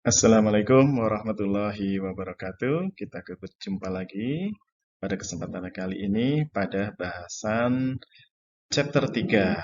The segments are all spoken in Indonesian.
Assalamualaikum warahmatullahi wabarakatuh. Kita berjumpa lagi pada kesempatan kali ini pada bahasan chapter 3,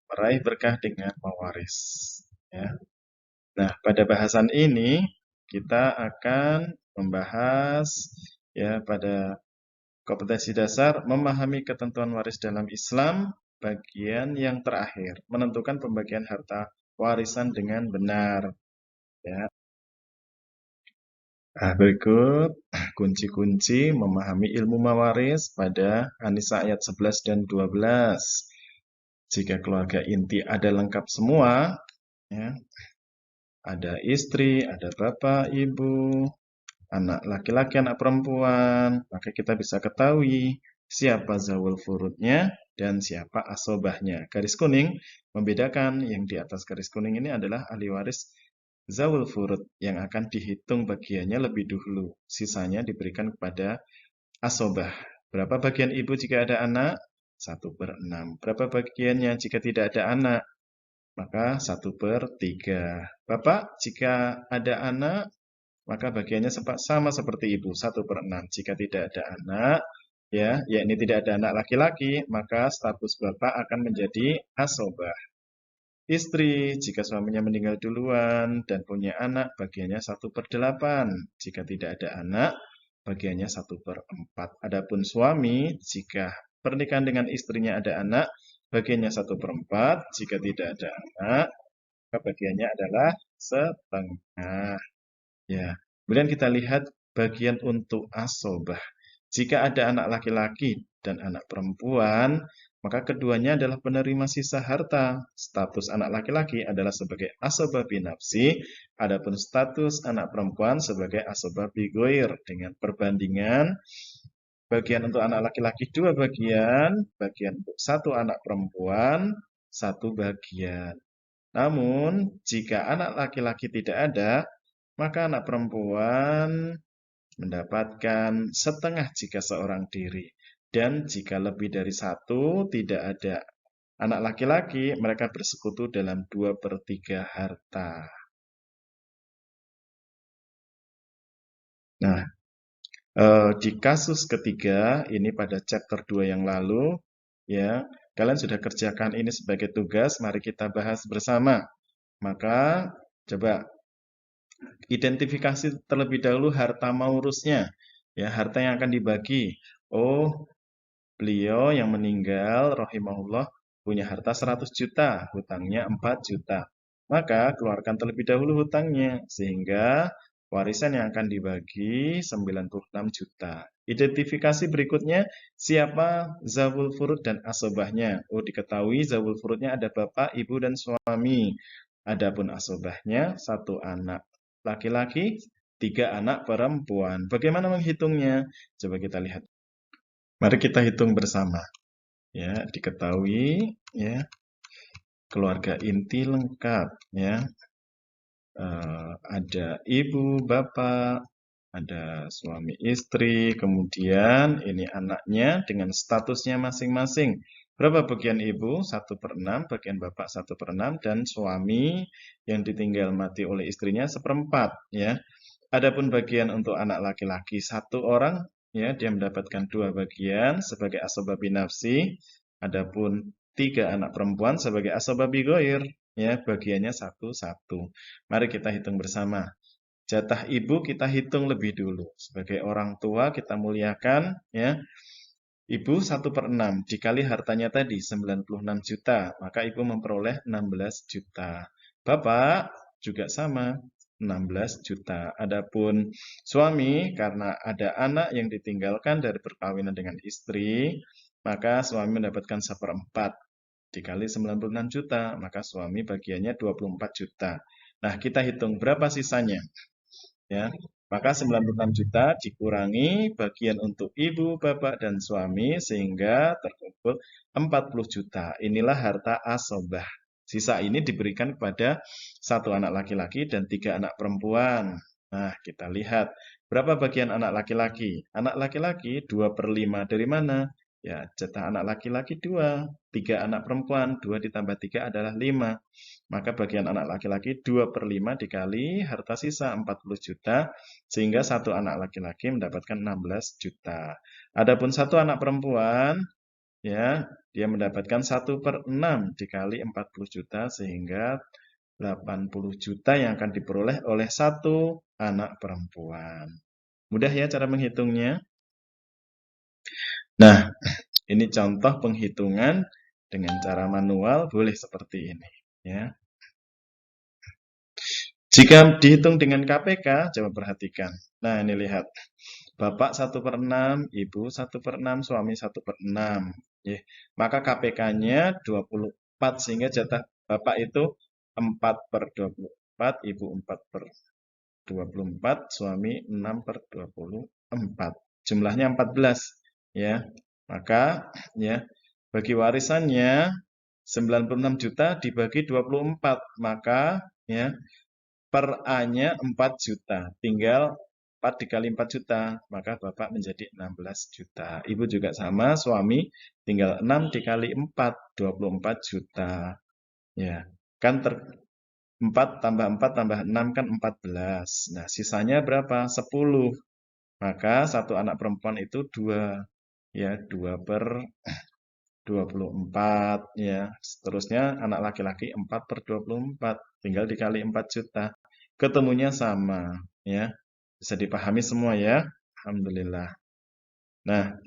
meraih berkah dengan mewaris. Ya. Nah, pada bahasan ini kita akan membahas ya pada kompetensi dasar memahami ketentuan waris dalam Islam bagian yang terakhir, menentukan pembagian harta warisan dengan benar. Ya. Nah, berikut kunci-kunci memahami ilmu mawaris pada An-Nisa ayat 11 dan 12. Jika keluarga inti ada lengkap semua, ya, ada istri, ada bapak, ibu, anak laki-laki, anak perempuan, maka kita bisa ketahui siapa zawul furudnya dan siapa asobahnya. Garis kuning membedakan, yang di atas garis kuning ini adalah ahli waris zawul furud yang akan dihitung bagiannya lebih dulu. Sisanya diberikan kepada asobah. Berapa bagian ibu jika ada anak? 1/6. Berapa bagiannya jika tidak ada anak? Maka 1/3. Bapak, jika ada anak, maka bagiannya sama seperti ibu, 1/6. Jika tidak ada anak, ya, yakni tidak ada anak laki-laki, maka status bapak akan menjadi asobah. Istri, jika suaminya meninggal duluan dan punya anak, bagiannya 1/8. Jika tidak ada anak, bagiannya 1/4. Adapun suami, jika pernikahan dengan istrinya ada anak, bagiannya 1/4. Jika tidak ada anak, maka bagiannya adalah setengah. Ya. Kemudian kita lihat bagian untuk asobah. Jika ada anak laki-laki dan anak perempuan, maka keduanya adalah penerima sisa harta. Status anak laki-laki adalah sebagai asobah binafsi, adapun status anak perempuan sebagai asobah bigoir. Dengan perbandingan, bagian untuk anak laki-laki 2 bagian, bagian untuk 1 anak perempuan 1 bagian. Namun, jika anak laki-laki tidak ada, maka anak perempuan mendapatkan setengah jika seorang diri. Dan jika lebih dari 1 tidak ada anak laki-laki, mereka bersekutu dalam 2/3 harta. Nah, di kasus ketiga, ini pada chapter 2 yang lalu, ya, kalian sudah kerjakan ini sebagai tugas, mari kita bahas bersama. Maka, coba identifikasi terlebih dahulu harta maurusnya, ya, harta yang akan dibagi. Oh, beliau yang meninggal rahimahullah punya harta 100 juta, hutangnya 4 juta. Maka keluarkan terlebih dahulu hutangnya sehingga warisan yang akan dibagi 96 juta. Identifikasi berikutnya, siapa zawul furud dan asobahnya? Oh, diketahui zawul furudnya ada bapak, ibu, dan suami. Adapun asobahnya 1 anak laki-laki, 3 anak perempuan. Bagaimana menghitungnya? Coba kita lihat. Mari kita hitung bersama. Ya, diketahui ya, keluarga inti lengkap ya. Ada ibu, bapak, ada suami istri, kemudian ini anaknya dengan statusnya masing-masing. Berapa bagian ibu? 1/6, bagian bapak 1/6, dan suami yang ditinggal mati oleh istrinya 1/4 ya. Adapun bagian untuk anak laki-laki 1 orang, ya, dia mendapatkan 2 bagian sebagai asobah binafsi. Adapun 3 anak perempuan sebagai asobah bigoir, ya, bagiannya 1-1. Mari kita hitung bersama. Jatah ibu kita hitung lebih dulu. Sebagai orang tua kita muliakan, ya. Ibu 1/6 dikali hartanya tadi 96 juta, maka ibu memperoleh 16 juta. Bapak juga sama, 16 juta. Adapun suami, karena ada anak yang ditinggalkan dari perkawinan dengan istri, maka suami mendapatkan 1/4 dikali 96 juta, maka suami bagiannya 24 juta. Nah, kita hitung berapa sisanya. Ya, maka 96 juta dikurangi bagian untuk ibu, bapak, dan suami sehingga terkumpul 40 juta. Inilah harta asobah. Sisa ini diberikan kepada 1 anak laki-laki dan 3 anak perempuan. Nah, kita lihat berapa bagian anak laki-laki. Anak laki-laki 2/5 dari mana? Ya, jatah anak laki-laki 2, 3 anak perempuan, 2 ditambah 3 adalah 5. Maka bagian anak laki-laki 2/5 dikali harta sisa 40 juta, sehingga satu anak laki-laki mendapatkan 16 juta. Adapun satu anak perempuan, ya, dia mendapatkan 1/6 dikali 40 juta, sehingga 80 juta yang akan diperoleh oleh satu anak perempuan. Mudah ya cara menghitungnya? Nah, ini contoh penghitungan dengan cara manual, boleh seperti ini. Ya. Jika dihitung dengan KPK, coba perhatikan. Nah, ini lihat. Bapak 1/6, Ibu 1/6, suami 1/6. Ya. Maka KPK-nya 24, sehingga jatah Bapak itu 4/24, Ibu 4/24, suami 6/24. Jumlahnya 14. Ya. Maka ya, bagi warisannya 96 juta dibagi 24, maka ya per A-nya 4 juta. Tinggal 4 dikali 4 juta, maka Bapak menjadi 16 juta. Ibu juga sama, suami tinggal 6 dikali 4, 24 juta. Ya, kan 4 tambah 4 tambah 6 kan 14. Nah, sisanya berapa? 10. Maka satu anak perempuan itu 2. Ya, 2/24 ya. Seterusnya anak laki-laki 4/24. Tinggal dikali 4 juta. Ketemunya sama ya. Bisa dipahami semua ya. Alhamdulillah. Nah,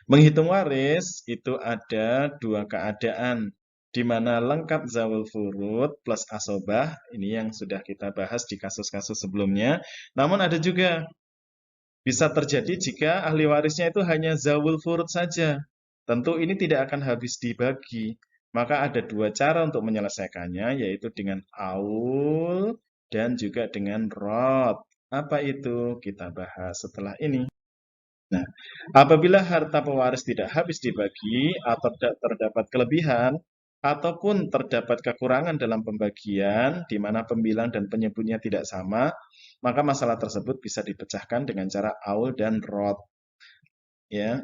menghitung waris itu ada dua keadaan, di mana lengkap zawul furud plus asobah, ini yang sudah kita bahas di kasus-kasus sebelumnya. Namun ada juga bisa terjadi jika ahli warisnya itu hanya zawul furud saja. Tentu ini tidak akan habis dibagi. Maka ada dua cara untuk menyelesaikannya, yaitu dengan aul dan juga dengan rod. Apa itu? Kita bahas setelah ini. Nah, apabila harta pewaris tidak habis dibagi atau terdapat kelebihan, ataupun terdapat kekurangan dalam pembagian di mana pembilang dan penyebutnya tidak sama, maka masalah tersebut bisa dipecahkan dengan cara aul dan rod. Ya,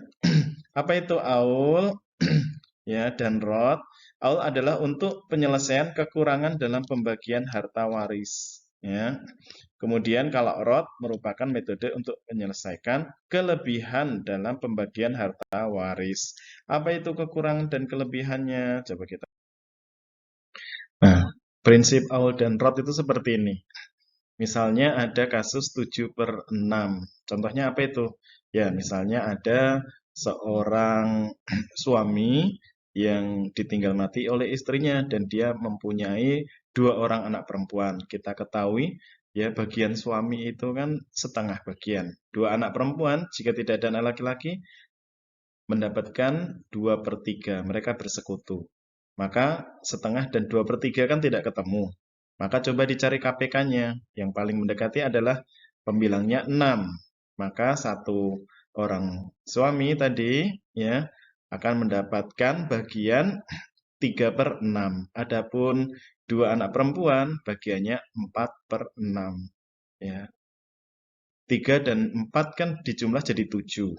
apa itu aul? Ya, dan rod. Aul adalah untuk penyelesaian kekurangan dalam pembagian harta waris. Ya. Kemudian kalau rod merupakan metode untuk menyelesaikan kelebihan dalam pembagian harta waris. Apa itu kekurangan dan kelebihannya? Coba kita. Nah, prinsip aul dan rod itu seperti ini. Misalnya ada kasus 7/6. Contohnya apa itu? Ya, misalnya ada seorang suami yang ditinggal mati oleh istrinya dan dia mempunyai 2 orang anak perempuan. Kita ketahui ya bagian suami itu kan setengah bagian. 2 anak perempuan jika tidak ada anak laki-laki mendapatkan 2/3. Mereka bersekutu. Maka setengah dan 2/3 kan tidak ketemu. Maka coba dicari KPK-nya. Yang paling mendekati adalah pembilangnya 6. Maka satu orang suami tadi ya akan mendapatkan bagian 3/6. Adapun 2 anak perempuan bagiannya 4/6. Ya. 3 dan 4 kan dijumlah jadi 7.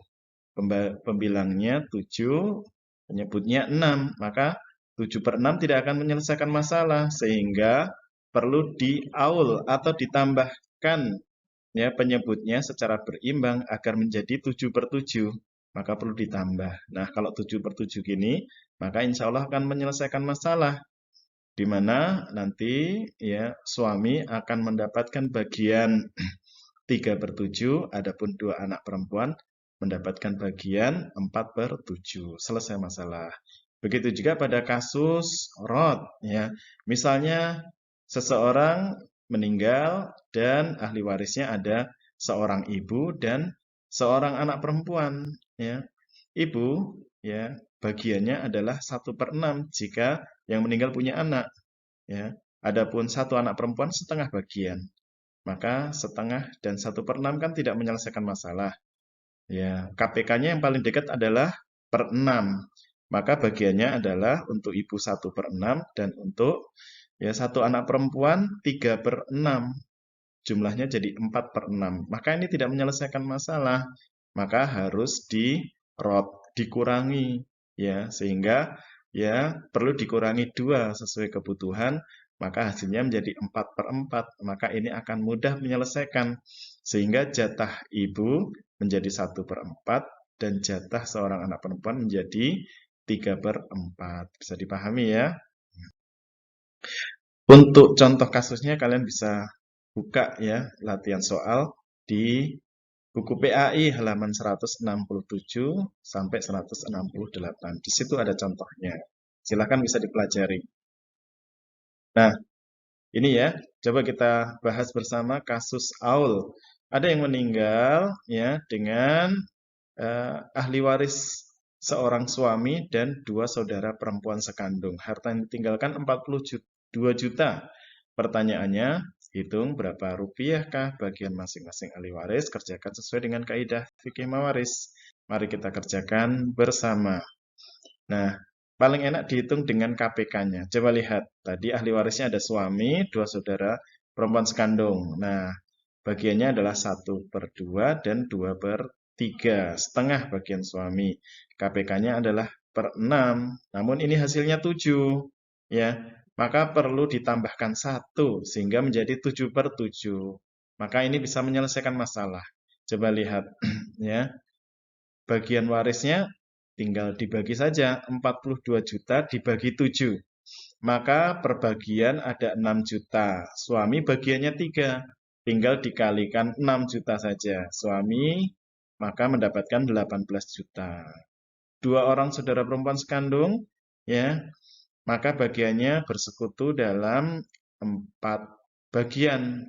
Pembilangnya 7, penyebutnya 6. Maka 7/6 tidak akan menyelesaikan masalah, sehingga perlu diaul atau ditambahkan ya penyebutnya secara berimbang agar menjadi 7/7. Maka perlu ditambah. Nah, kalau 7/7 gini, maka insya Allah akan menyelesaikan masalah. Di mana nanti ya suami akan mendapatkan bagian 3/7, adapun 2 anak perempuan mendapatkan bagian 4/7. Selesai masalah. Begitu juga pada kasus rod ya. Misalnya seseorang meninggal dan ahli warisnya ada seorang ibu dan seorang anak perempuan ya. Ibu ya bagiannya adalah 1/6 jika yang meninggal punya anak ya. Adapun satu anak perempuan setengah bagian. Maka setengah dan 1/6 kan tidak menyelesaikan masalah. Ya, KPK-nya yang paling dekat adalah per 6. Maka bagiannya adalah untuk ibu 1/6 dan untuk ya satu anak perempuan 3/6. Jumlahnya jadi 4/6. Maka ini tidak menyelesaikan masalah. Maka harus di rod dikurangi, ya, sehingga ya perlu dikurangi 2 sesuai kebutuhan, maka hasilnya menjadi 4/4, maka ini akan mudah menyelesaikan, sehingga jatah ibu menjadi 1/4 dan jatah seorang anak perempuan menjadi 3/4. Bisa dipahami ya? Untuk contoh kasusnya kalian bisa buka ya latihan soal di buku PAI halaman 167 sampai 168. Di situ ada contohnya. Silakan bisa dipelajari. Nah, ini ya, coba kita bahas bersama kasus Aul. Ada yang meninggal ya dengan ahli waris seorang suami dan 2 saudara perempuan sekandung. Harta yang ditinggalkan 42 juta. Pertanyaannya, hitung berapa rupiahkah bagian masing-masing ahli waris, kerjakan sesuai dengan kaidah fikih mawaris. Mari kita kerjakan bersama. Nah, paling enak dihitung dengan KPK-nya. Coba lihat, tadi ahli warisnya ada suami, 2 saudara perempuan sekandung. Nah, bagiannya adalah 1/2 dan 2/3. Setengah bagian suami. KPK-nya adalah per 6. Namun ini hasilnya 7. Ya, maka perlu ditambahkan 1 sehingga menjadi 7/7. Maka ini bisa menyelesaikan masalah. Coba lihat ya. Bagian warisnya tinggal dibagi saja, 42 juta dibagi 7. Maka per bagian ada 6 juta. Suami bagiannya 3. Tinggal dikalikan 6 juta saja. Suami maka mendapatkan 18 juta. 2 orang saudara perempuan sekandung, ya, maka bagiannya bersekutu dalam 4 bagian.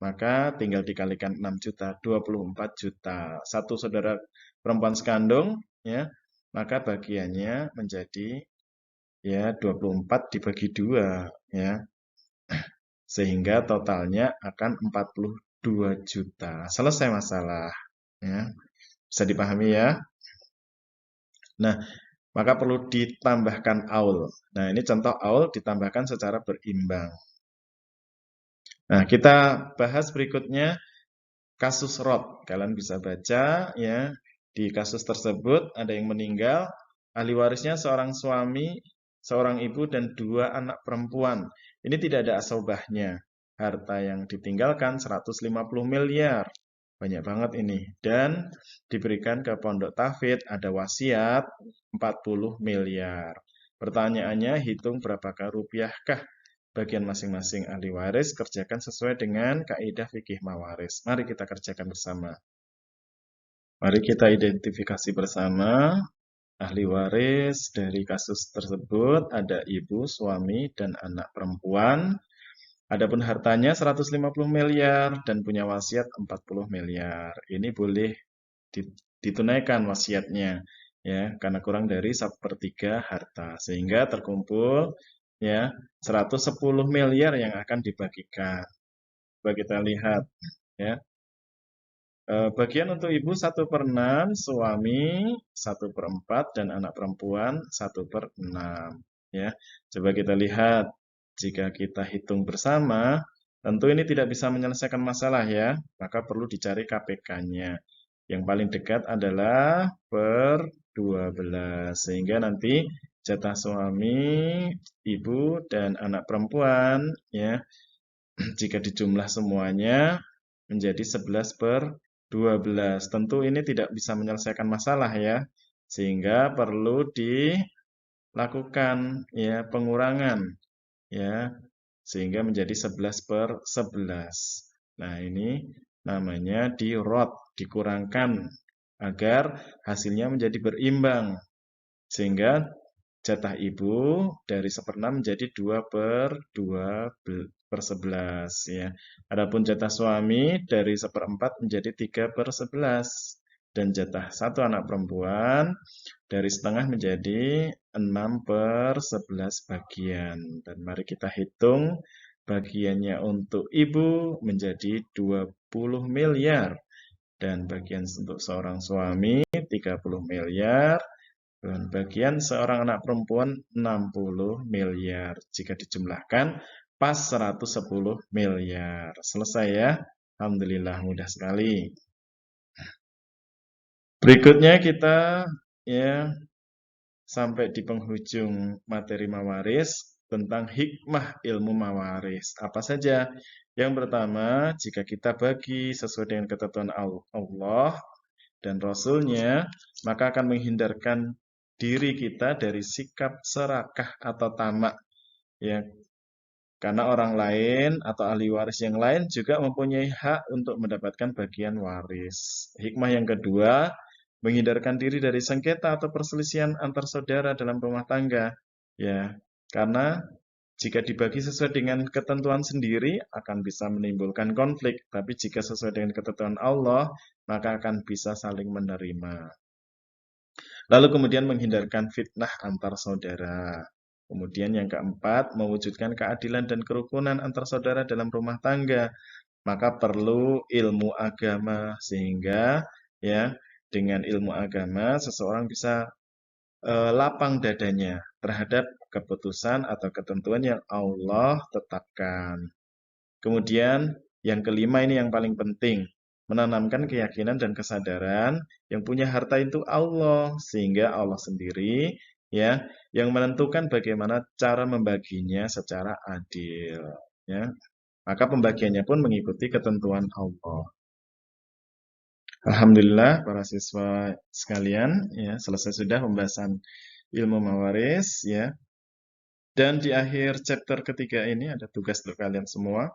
Maka tinggal dikalikan 6 juta, 24 juta. Satu saudara perempuan sekandung, ya, maka bagiannya menjadi ya 24 dibagi 2, ya. Sehingga totalnya akan 42 juta. Selesai masalah, ya. Bisa dipahami ya? Nah, maka perlu ditambahkan aul. Nah, ini contoh aul ditambahkan secara berimbang. Nah, kita bahas berikutnya kasus rot. Kalian bisa baca ya, di kasus tersebut ada yang meninggal, ahli warisnya seorang suami, seorang ibu dan 2 anak perempuan. Ini tidak ada asobahnya. Harta yang ditinggalkan 150 miliar. Banyak banget ini. Dan diberikan ke pondok tahfidz, ada wasiat 40 miliar. Pertanyaannya, hitung berapakah rupiahkah bagian masing-masing ahli waris, kerjakan sesuai dengan kaidah fikih mawaris. Mari kita kerjakan bersama. Mari kita identifikasi bersama ahli waris dari kasus tersebut. Ada ibu, suami, dan anak perempuan. Adapun hartanya 150 miliar dan punya wasiat 40 miliar. Ini boleh ditunaikan wasiatnya, ya, karena kurang dari 1/3 harta. Sehingga terkumpul ya 110 miliar yang akan dibagikan. Coba kita lihat ya. Bagian untuk ibu 1/6, suami 1/4 dan anak perempuan 1/6 ya. Coba kita lihat, jika kita hitung bersama, tentu ini tidak bisa menyelesaikan masalah ya, maka perlu dicari KPK-nya. Yang paling dekat adalah per 12, sehingga nanti jatah suami, ibu, dan anak perempuan ya, jika dijumlah semuanya menjadi 11/12. Tentu ini tidak bisa menyelesaikan masalah ya, sehingga perlu dilakukan ya pengurangan ya, sehingga menjadi 11/11. Nah, ini namanya dirot, dikurangkan agar hasilnya menjadi berimbang. Sehingga jatah ibu dari 1/6 menjadi 2/11 ya. Adapun jatah suami dari 1/4 menjadi 3/11 dan jatah satu anak perempuan dari setengah menjadi 6/11 bagian. Dan mari kita hitung bagiannya untuk ibu menjadi 20 miliar dan bagian untuk seorang suami 30 miliar. Dan bagian seorang anak perempuan 60 miliar. Jika dijumlahkan pas 110 miliar. Selesai ya. Alhamdulillah mudah sekali. Berikutnya kita ya sampai di penghujung materi mawaris tentang hikmah ilmu mawaris. Apa saja? Yang pertama, jika kita bagi sesuai dengan ketentuan Allah dan Rasul-Nya, maka akan menghindarkan diri kita dari sikap serakah atau tamak. Ya, karena orang lain atau ahli waris yang lain juga mempunyai hak untuk mendapatkan bagian waris. Hikmah yang kedua, menghindarkan diri dari sengketa atau perselisihan antar saudara dalam rumah tangga. Ya, karena jika dibagi sesuai dengan ketentuan sendiri akan bisa menimbulkan konflik, tapi jika sesuai dengan ketentuan Allah, maka akan bisa saling menerima. Lalu kemudian menghindarkan fitnah antar saudara. Kemudian yang keempat, mewujudkan keadilan dan kerukunan antar saudara dalam rumah tangga. Maka perlu ilmu agama sehingga ya dengan ilmu agama seseorang bisa lapang dadanya terhadap keputusan atau ketentuan yang Allah tetapkan. Kemudian yang kelima ini yang paling penting, menanamkan keyakinan dan kesadaran yang punya harta itu Allah, sehingga Allah sendiri ya yang menentukan bagaimana cara membaginya secara adil, ya. Maka pembagiannya pun mengikuti ketentuan Allah. Alhamdulillah para siswa sekalian, ya selesai sudah pembahasan ilmu mawaris, ya. Dan di akhir chapter ketiga ini ada tugas untuk kalian semua.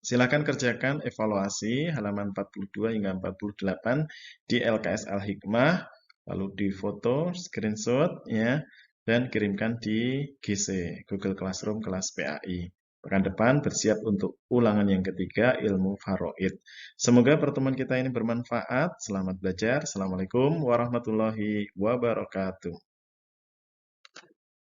Silakan kerjakan evaluasi halaman 42 hingga 48 di LKS Al-Hikmah, lalu difoto, screenshot, ya, dan kirimkan di GC, Google Classroom kelas PAI. Pekan depan bersiap untuk ulangan yang ketiga, ilmu faraid. Semoga pertemuan kita ini bermanfaat. Selamat belajar. Assalamualaikum warahmatullahi wabarakatuh.